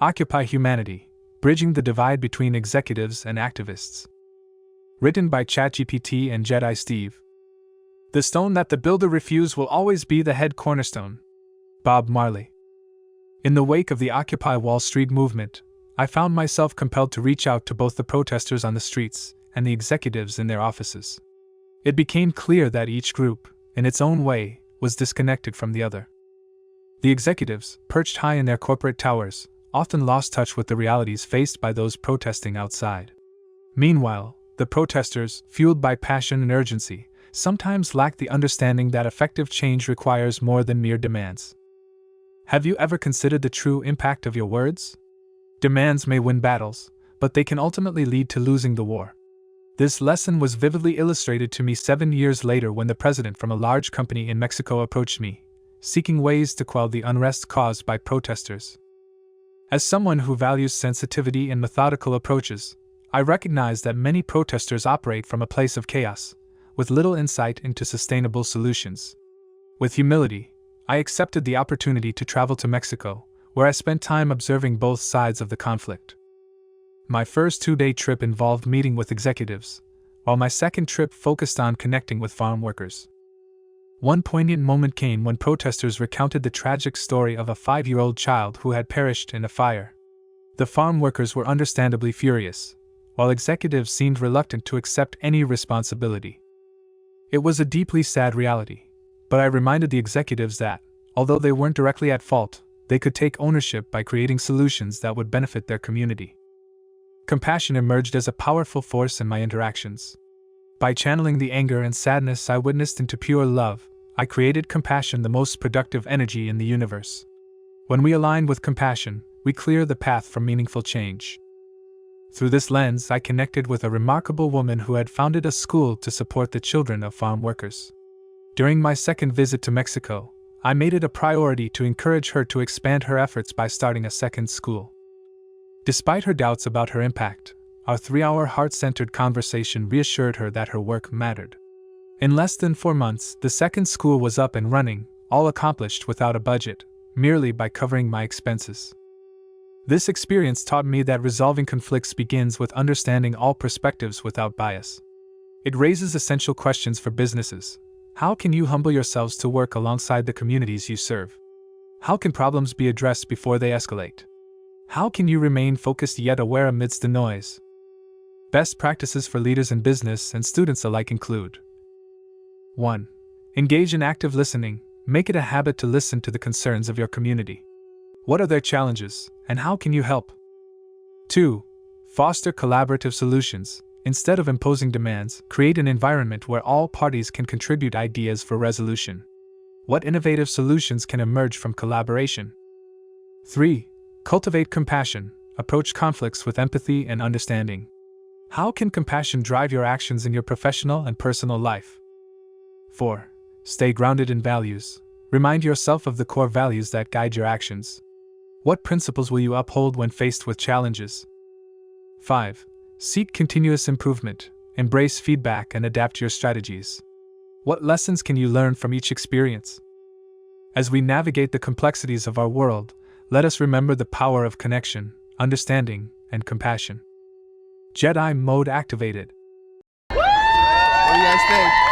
Occupy Humanity: Bridging the Divide Between Executives and Activists. Written by ChatGPT and Jedi Steve. The stone that the builder refused will always be the head cornerstone. Bob Marley. In the wake of the Occupy Wall Street movement, I found myself compelled to reach out to both the protesters on the streets and the executives in their offices. It became clear that each group, in its own way, was disconnected from the other. The executives, perched high in their corporate towers, often lost touch with the realities faced by those protesting outside. Meanwhile, the protesters, fueled by passion and urgency, sometimes lacked the understanding that effective change requires more than mere demands. Have you ever considered the true impact of your words? Demands may win battles, but they can ultimately lead to losing the war. This lesson was vividly illustrated to me 7 years later when the president from a large company in Mexico approached me, seeking ways to quell the unrest caused by protesters. As someone who values sensitivity and methodical approaches, I recognize that many protesters operate from a place of chaos, with little insight into sustainable solutions. With humility, I accepted the opportunity to travel to Mexico, where I spent time observing both sides of the conflict. My first 2-day trip involved meeting with executives, while my second trip focused on connecting with farm workers. One poignant moment came when protesters recounted the tragic story of a 5-year-old child who had perished in a fire. The farm workers were understandably furious, while executives seemed reluctant to accept any responsibility. It was a deeply sad reality, but I reminded the executives that, although they weren't directly at fault, they could take ownership by creating solutions that would benefit their community. Compassion emerged as a powerful force in my interactions. By channeling the anger and sadness I witnessed into pure love, I created compassion, the most productive energy in the universe. When we align with compassion, we clear the path for meaningful change. Through this lens, I connected with a remarkable woman who had founded a school to support the children of farm workers. During my second visit to Mexico, I made it a priority to encourage her to expand her efforts by starting a second school. Despite her doubts about her impact, our 3-hour heart-centered conversation reassured her that her work mattered. In less than 4 months, the second school was up and running, all accomplished without a budget, merely by covering my expenses. This experience taught me that resolving conflicts begins with understanding all perspectives without bias. It raises essential questions for businesses. How can you humble yourselves to work alongside the communities you serve? How can problems be addressed before they escalate? How can you remain focused yet aware amidst the noise? Best practices for leaders in business and students alike include: 1. Engage in active listening. Make it a habit to listen to the concerns of your community. What are their challenges, and how can you help? 2. Foster collaborative solutions. Instead of imposing demands, create an environment where all parties can contribute ideas for resolution. What innovative solutions can emerge from collaboration? 3. Cultivate compassion. Approach conflicts with empathy and understanding. How can compassion drive your actions in your professional and personal life? 4. Stay grounded in values. Remind yourself of the core values that guide your actions. What principles will you uphold when faced with challenges? 5. Seek continuous improvement. Embrace feedback and adapt your strategies. What lessons can you learn from each experience? As we navigate the complexities of our world, let us remember the power of connection, understanding, and compassion. Jedi mode activated. What do you guys think?